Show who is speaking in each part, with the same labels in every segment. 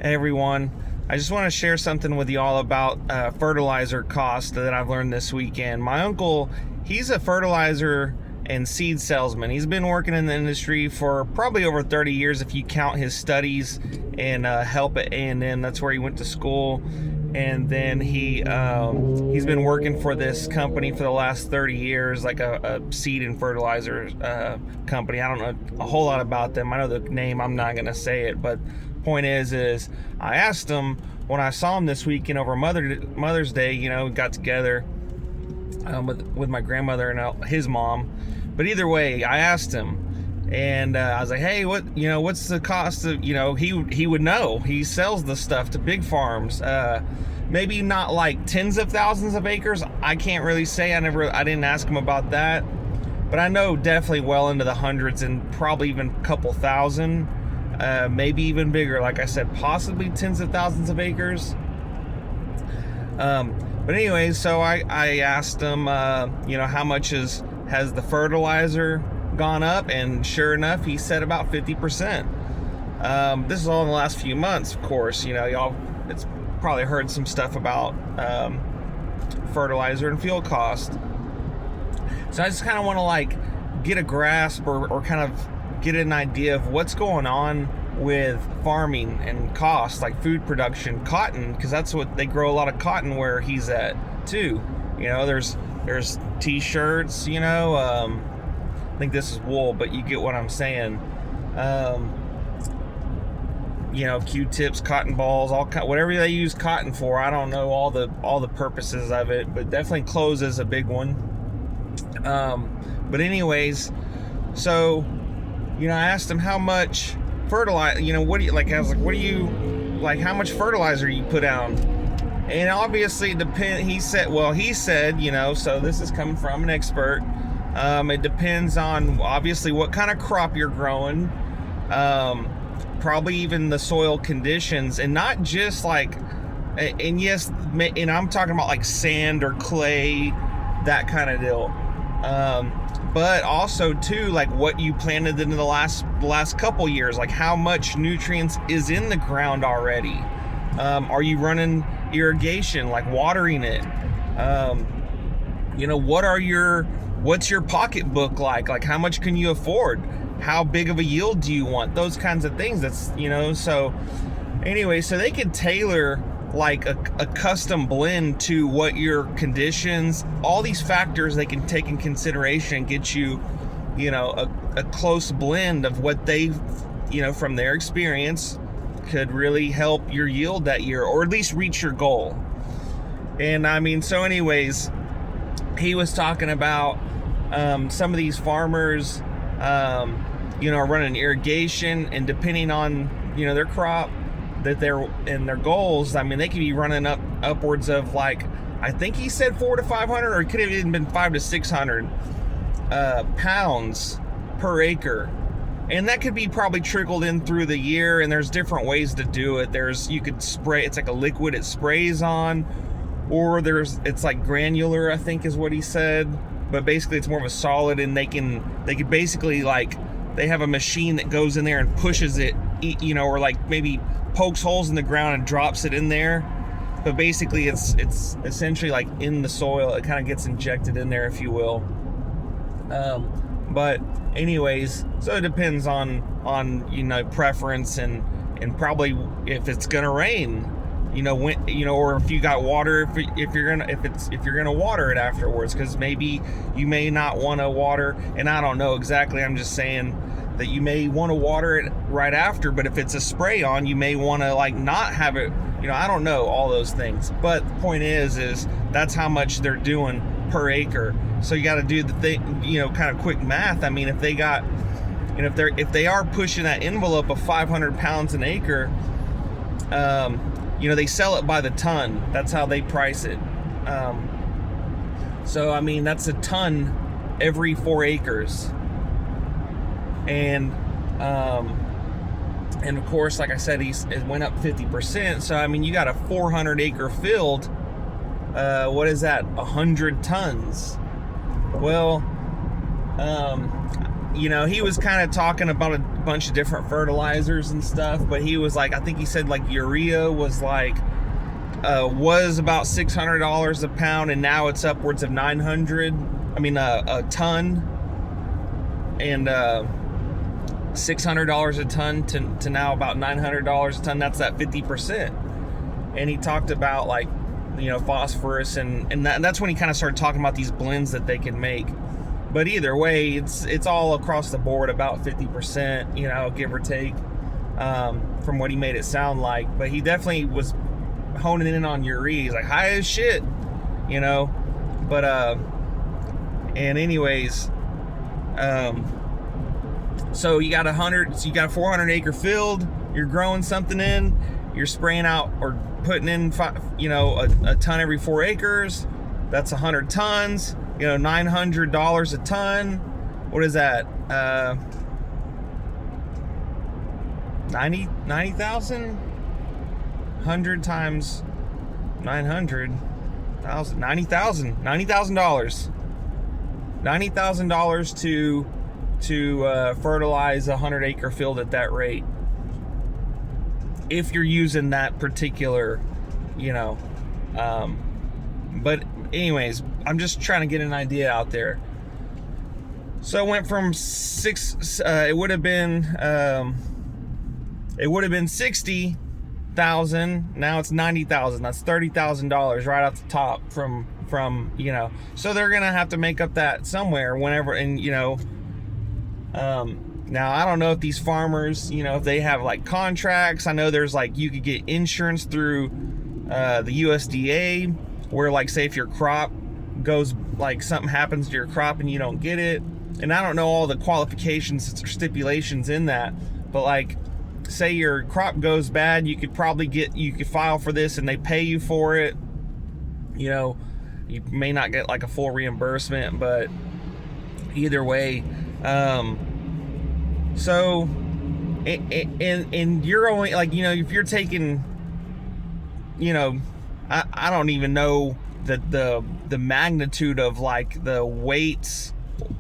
Speaker 1: Hey everyone, I just want to share something with you all about fertilizer cost that I've learned this weekend. My uncle, he's a fertilizer and seed salesman. He's been working in the industry for probably over 30 years if you count his studies and help at A&M. That's where he went to school. And then he's been working for this company for the last 30 years, like a seed and fertilizer company. I don't know a whole lot about them. I know the name, I'm not gonna say it, but point is I asked him when I saw him this weekend over Mother's Day. You know, we got together with my grandmother and his mom. But either way, I asked him, and I was like, "Hey, what's the cost of?" He would know. He sells the stuff to big farms. Maybe not like tens of thousands of acres. I can't really say. I didn't ask him about that, but I know definitely well into the hundreds and probably even a couple thousand. Maybe even bigger, like I said, possibly tens of thousands of acres. But anyways, so I asked him, how much has the fertilizer gone up? And sure enough, he said about 50%. This is all in the last few months, of course. Y'all, it's probably heard some stuff about fertilizer and fuel cost. So I just kind of want to get a grasp or kind of get an idea of what's going on with farming and costs, like food production, cotton, because that's what they grow, a lot of cotton where he's at too. There's t-shirts, I think this is wool, but you get what I'm saying. Q-tips, cotton balls, whatever they use cotton for. I don't know all the purposes of it, but definitely clothes is a big one. But anyways, so I asked him how much fertilizer, how much fertilizer you put down? And obviously it depends. He said, so this is coming from an expert. It depends on obviously what kind of crop you're growing, probably even the soil conditions, and not just and I'm talking about like sand or clay, that kind of deal. But also too, what you planted in the last couple years, like how much nutrients is in the ground already. Are you running irrigation, like watering it? What's your pocketbook like how much can you afford? How big of a yield do you want? Those kinds of things. That's, so anyway, so they could tailor a custom blend to what your conditions, all these factors they can take in consideration and get you, a close blend of what they've, from their experience could really help your yield that year, or at least reach your goal. And so anyways, he was talking about some of these farmers, are running irrigation, and depending on, their crop that they're in their goals, they could be running upwards of I think he said 400 to 500, or it could have even been 500 to 600 pounds per acre. And that could be probably trickled in through the year, and there's different ways to do it. You could spray, it's like a liquid it sprays on, or it's like granular, I think is what he said. But basically it's more of a solid, and they could basically they have a machine that goes in there and pushes it, or maybe pokes holes in the ground and drops it in there. But basically it's essentially in the soil. It kind of gets injected in there, if you will. But anyways, so it depends on preference and probably if it's gonna rain, when, or if you got water, if you're gonna water it afterwards, because maybe you may not want to water, and I don't know exactly, I'm just saying that you may want to water it right after, but if it's a spray on, you may want to not have it, I don't know all those things. But the point is that's how much they're doing per acre. So you got to do the thing, kind of quick math. If they got, if they are pushing that envelope of 500 pounds an acre, they sell it by the ton. That's how they price it. So that's a ton every 4 acres. And of course, like I said, it went up 50%. So you got a 400 acre field. What is that? 100 tons. Well, he was kind of talking about a bunch of different fertilizers and stuff, but he was like, I think he said like urea was like was about $600 a pound, and now it's upwards of 900. I mean a ton, and $600 a ton to now about $900 a ton. That's that 50%. And he talked about like phosphorus, and that's when he kind of started talking about these blends that they can make. But either way, it's all across the board about 50%, give or take, from what he made it sound like. But he definitely was honing in on urea. He's like, high as shit, But and anyways, so you got a 400 acre field. You're growing something in. You're spraying out or putting in, a ton every 4 acres. That's 100 tons. $900 a ton. What is that? 90,000? 100 times 900,000. $90,000. $90,000 to fertilize a 100 acre field at that rate. If you're using that particular, but anyways, I'm just trying to get an idea out there. So it went from it would have been 60,000. Now it's 90,000. That's $30,000 right off the top from So they're gonna have to make up that somewhere whenever, and now I don't know if these farmers, if they have like contracts. I know there's like you could get insurance through the USDA, where like say if your crop goes, like something happens to your crop and you don't get it. And I don't know all the qualifications or stipulations in that, but like say your crop goes bad, you could file for this and they pay you for it. You may not get like a full reimbursement, but either way, so and you're only like, if you're taking, I don't even know the magnitude of like the weights,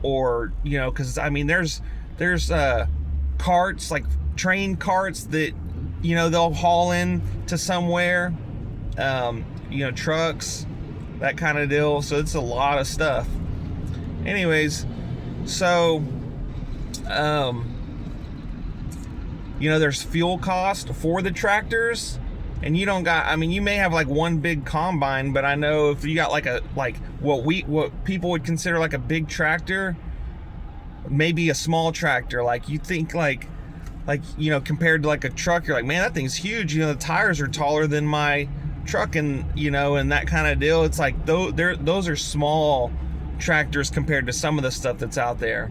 Speaker 1: or because I mean there's carts, like train carts that they'll haul in to somewhere, trucks, that kind of deal. So it's a lot of stuff. Anyways, so there's fuel cost for the tractors, and you may have like one big combine, but I know if you got what people would consider like a big tractor, maybe a small tractor, like you think like compared to like a truck, you're like, man, that thing's huge. The tires are taller than my truck, and and that kind of deal. It's like those are small tractors compared to some of the stuff that's out there.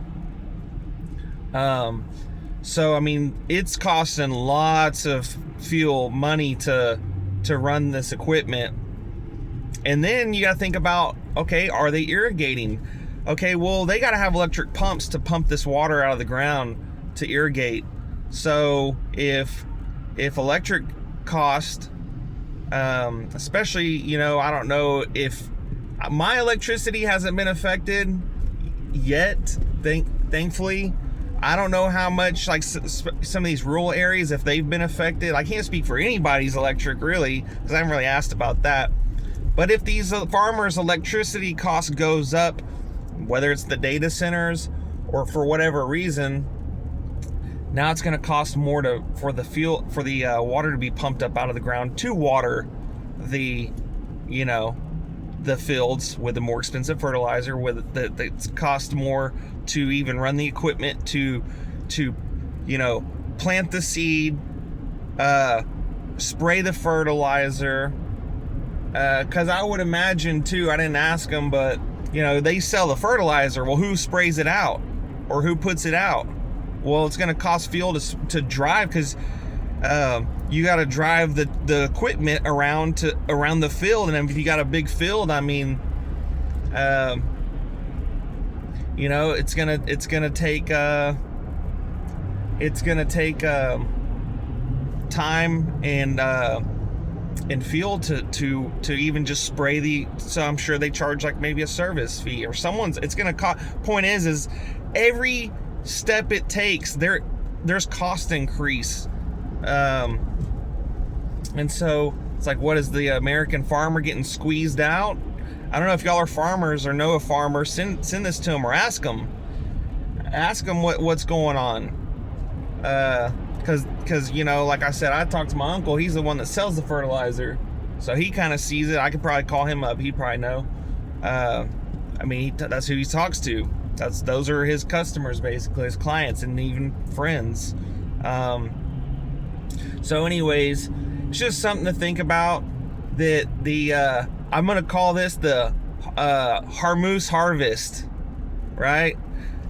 Speaker 1: So I mean, it's costing lots of fuel money to run this equipment. And then you got to think about, okay, are they irrigating? Okay, well, they got to have electric pumps to pump this water out of the ground to irrigate. So if electric cost, especially, I don't know if my electricity hasn't been affected yet, thankfully. I don't know how much, like some of these rural areas, if they've been affected. I can't speak for anybody's electric really, because I haven't really asked about that. But if these farmers' electricity cost goes up, whether it's the data centers or for whatever reason, now it's going to cost more for the water to be pumped up out of the ground to water the fields with the more expensive fertilizer, with that cost more to even run the equipment to plant the seed, spray the fertilizer, because I would imagine too, I didn't ask them, but they sell the fertilizer. Well, who sprays it out or who puts it out? Well, it's going to cost fuel to drive, because you got to drive the equipment around the field. And if you got a big field, I mean, it's gonna take time and fuel to even just spray so I'm sure they charge like maybe a service fee or someone's. It's gonna cost. Point is every step it takes, there's cost increase. And so it's like, what is the American farmer getting squeezed out? I don't know if y'all are farmers or know a farmer. Send this to them or ask them what's going on. Because you know, like I said, I talked to my uncle. He's the one that sells the fertilizer, so he kind of sees it. I could probably call him up. He'd probably know. I mean, that's who he talks to. Those are his customers, basically, his clients, and even friends. So anyways, it's just something to think about. That I'm gonna call this the Hormuz harvest, right?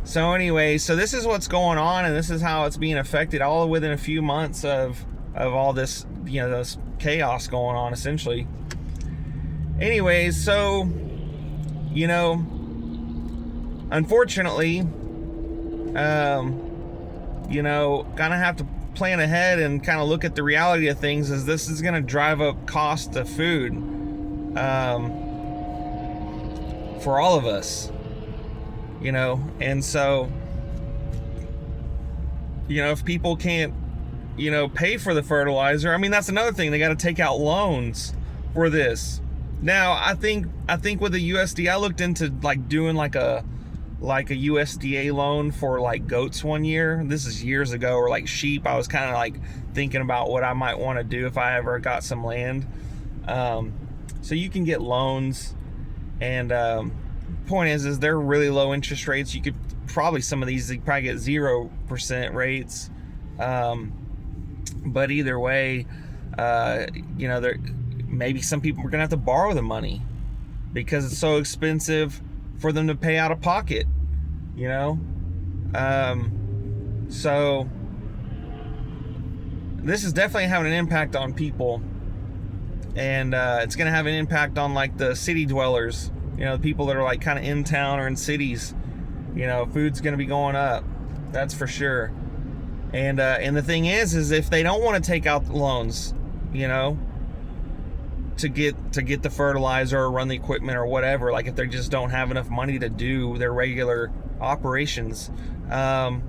Speaker 1: So anyway, so this is what's going on, and this is how it's being affected, all within a few months of all this, you know, this chaos going on, essentially. Anyways, so, you know, unfortunately, you know, kind of have to plan ahead and kind of look at the reality of things, as this is going to drive up cost of food for all of us, you know. And so, you know, if people can't, you know, pay for the fertilizer, I mean, that's another thing. They got to take out loans for this. Now, I think with the USD, I looked into like doing like a USDA loan for like goats one year. This is years ago. Or like sheep. I was kind of like thinking about what I might want to do if I ever got some land. So you can get loans, and point is they're really low interest rates. You could probably, some of these, you probably get 0% rates. But either way, you know, maybe some people are gonna have to borrow the money because it's so expensive for them to pay out of pocket, you know. So this is definitely having an impact on people, and it's gonna have an impact on like the city dwellers, you know, the people that are like kind of in town or in cities. You know, food's gonna be going up, that's for sure. And the thing is if they don't want to take out loans, you know, to get the fertilizer or run the equipment or whatever, like if they just don't have enough money to do their regular operations, well,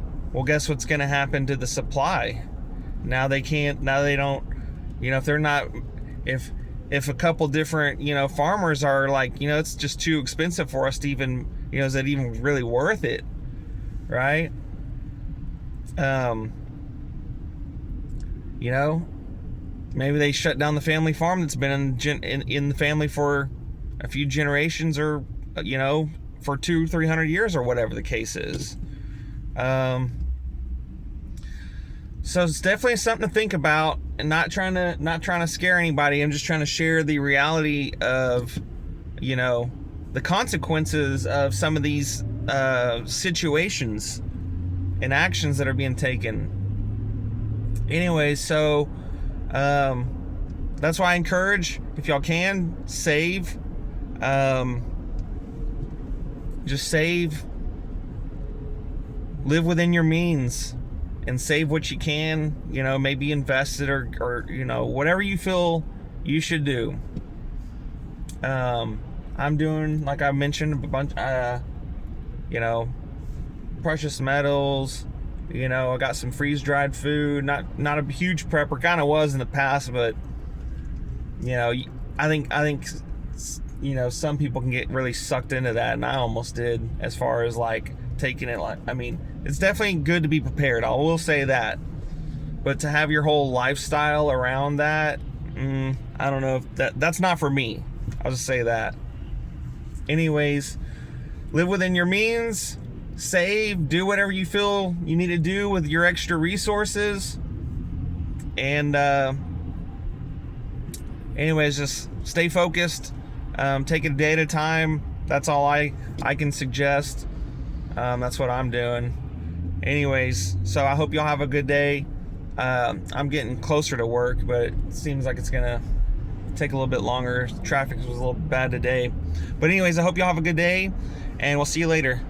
Speaker 1: guess what's going to happen to the supply? Now they don't, you know, if they're not, if a couple different, you know, farmers are like, you know, it's just too expensive for us to even, you know, is it even really worth it, right? You know, maybe they shut down the family farm that's been in the family for a few generations, or, you know, for 200-300 years, or whatever the case is. So it's definitely something to think about, and not trying to scare anybody. I'm just trying to share the reality of, you know, the consequences of some of these situations and actions that are being taken. Anyways, so that's why I encourage, if y'all can, save. Just save. Live within your means and save what you can. You know, maybe invest it, or you know, whatever you feel you should do. I'm doing, like I mentioned, a bunch, you know, precious metals. You know, I got some freeze-dried food. Not a huge prepper. Kind of was in the past, but you know, I think you know, some people can get really sucked into that, and I almost did, as far as like taking it. Like, I mean, it's definitely good to be prepared, I will say that, but to have your whole lifestyle around that, I don't know if that's not for me. I'll just say that. Anyways, live within your means. Save, do whatever you feel you need to do with your extra resources, and anyways, just stay focused. Take it a day at a time. That's all I can suggest. That's what I'm doing. Anyways, so I hope y'all have a good day. I'm getting closer to work, but it seems like it's gonna take a little bit longer. Traffic was a little bad today, but anyways, I hope y'all have a good day, and we'll see you later.